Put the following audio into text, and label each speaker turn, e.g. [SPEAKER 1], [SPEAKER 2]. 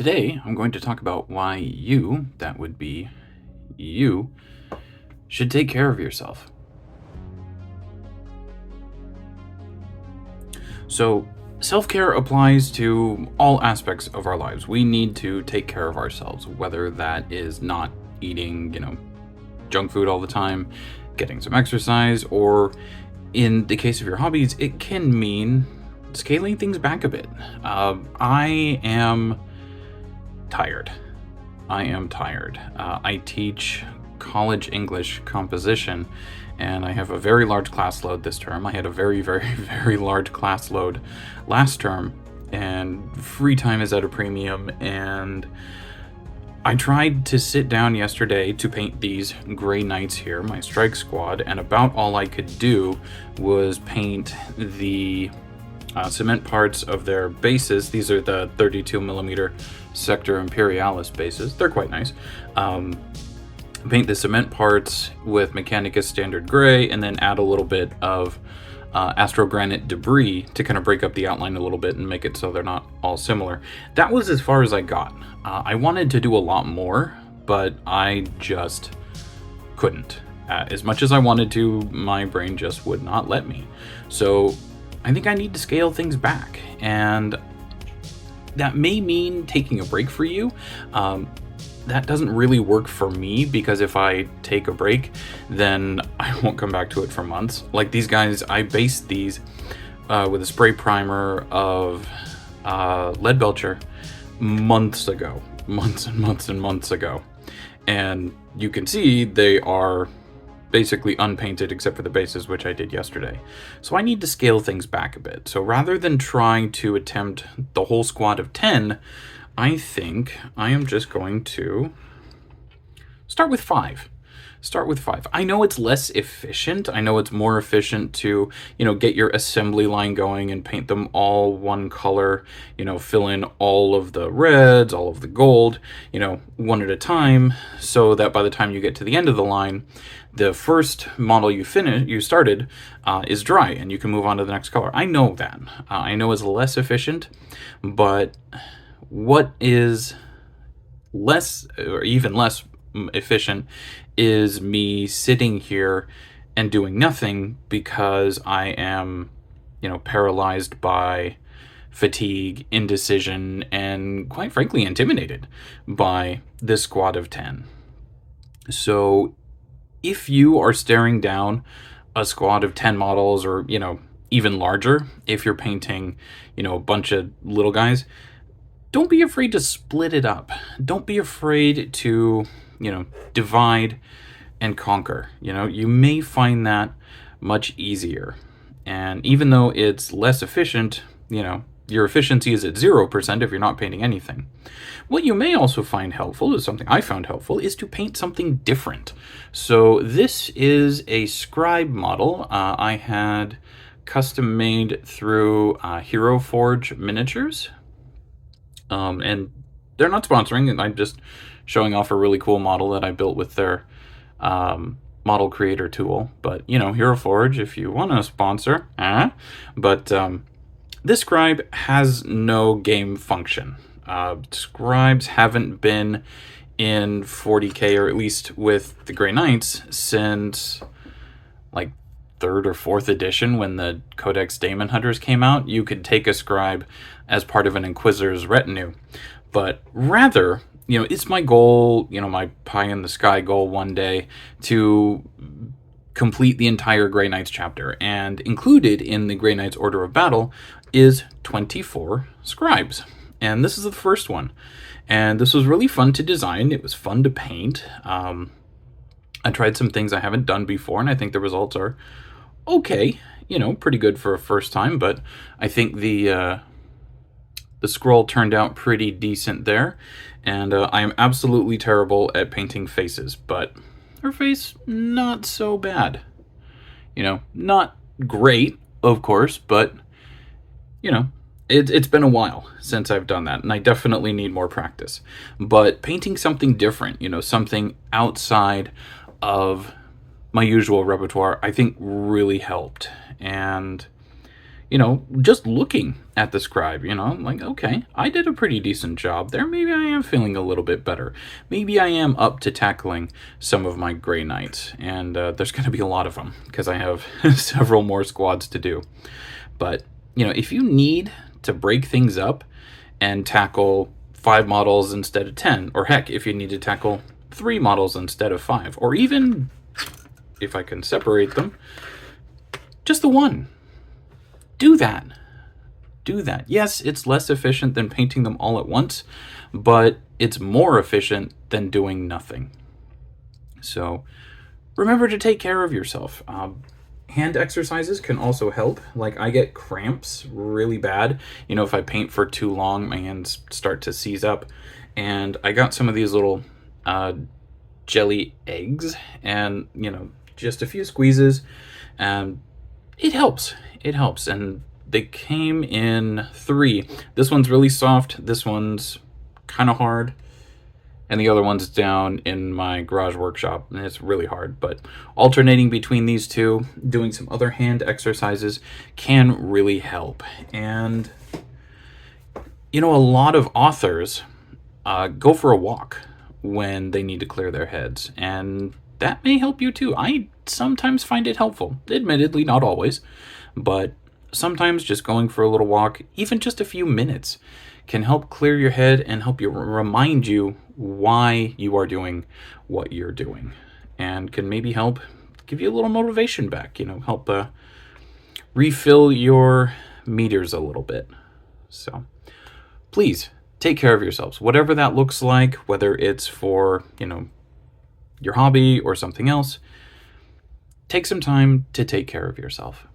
[SPEAKER 1] Today, I'm going to talk about why you, that would be you, should take care of yourself. So, self care applies to all aspects of our lives. We need to take care of ourselves, whether that is not eating, junk food all the time, getting some exercise, or in the case of your hobbies, it can mean scaling things back a bit. I am tired. I am tired. I teach college English composition, and I have a very large class load this term. I had a very, very, very large class load last term, and free time is at a premium. And I tried to sit down yesterday to paint these Grey Knights here, my strike squad, and about all I could do was paint the cement parts of their bases. These are the 32 millimeter Sector Imperialis bases. They're quite nice. Paint the cement parts with Mechanicus Standard Gray, and then add a little bit of Astrogranite debris to kind of break up the outline a little bit and make it so they're not all similar. That was as far as I got. I wanted to do a lot more, but I just couldn't. As much as I wanted to, my brain just would not let me. So I think I need to scale things back, and that may mean taking a break for you. That doesn't really work for me, because if I take a break, then I won't come back to it for months. Like these guys, I based these with a spray primer of Leadbelcher months ago, months and months and months ago. And you can see they are basically unpainted except for the bases, which I did yesterday. So I need to scale things back a bit. So rather than trying to attempt the whole squad of 10, I think I am just going to start with 5. I know it's less efficient. I know it's more efficient to, get your assembly line going and paint them all one color, fill in all of the reds, all of the gold, one at a time, so that by the time you get to the end of the line, the first model you started is dry and you can move on to the next color. I know that. I know it's less efficient, but what is less or even less efficient is me sitting here and doing nothing because I am, paralyzed by fatigue, indecision, and quite frankly, intimidated by this squad of 10. So if you are staring down a squad of 10 models, or, even larger, if you're painting, a bunch of little guys, don't be afraid to split it up. Don't be afraid to, divide and conquer. You may find that much easier. And even though it's less efficient, your efficiency is at 0% if you're not painting anything. What you may also find helpful, is something I found helpful, is to paint something different. So this is a scribe model I had custom made through Hero Forge Miniatures. And they're not sponsoring, and I'm just showing off a really cool model that I built with their model creator tool. But, Hero Forge, if you want to sponsor. But this scribe has no game function. Scribes haven't been in 40k, or at least with the Grey Knights, since like 3rd or 4th edition, when the Codex Daemon Hunters came out. You could take a scribe as part of an Inquisitor's retinue. But rather, it's my goal, my pie in the sky goal one day, to complete the entire Grey Knights chapter. And included in the Grey Knights Order of Battle is 24 scribes. And this is the first one. And this was really fun to design. It was fun to paint. I tried some things I haven't done before, and I think the results are okay, pretty good for a first time, but I think the scroll turned out pretty decent there, and I am absolutely terrible at painting faces, but her face, not so bad. Not great, of course, but, it's been a while since I've done that, and I definitely need more practice. But painting something different, something outside of my usual repertoire, I think really helped. And just looking at the scribe, I'm like, okay, I did a pretty decent job there. Maybe I am feeling a little bit better. Maybe I am up to tackling some of my Grey Knights, and there's going to be a lot of them because I have several more squads to do. But, if you need to break things up and tackle 5 models instead of 10, or heck, if you need to tackle 3 models instead of 5, or even, if I can separate them, just the one. Do that. Do that. Yes, it's less efficient than painting them all at once, but it's more efficient than doing nothing. So remember to take care of yourself. Hand exercises can also help. Like, I get cramps really bad. If I paint for too long, my hands start to seize up. And I got some of these little jelly eggs, and, just a few squeezes, and it helps. It helps. And they came in 3. This one's really soft. This one's kind of hard. And the other one's down in my garage workshop, and it's really hard. But alternating between these two, doing some other hand exercises can really help. And, a lot of authors go for a walk when they need to clear their heads. And that may help you too. I sometimes find it helpful. Admittedly, not always. But sometimes just going for a little walk, even just a few minutes, can help clear your head and help you remind you why you are doing what you're doing, and can maybe help give you a little motivation back, help refill your meters a little bit. So please take care of yourselves, whatever that looks like, whether it's for, your hobby or something else. Take some time to take care of yourself.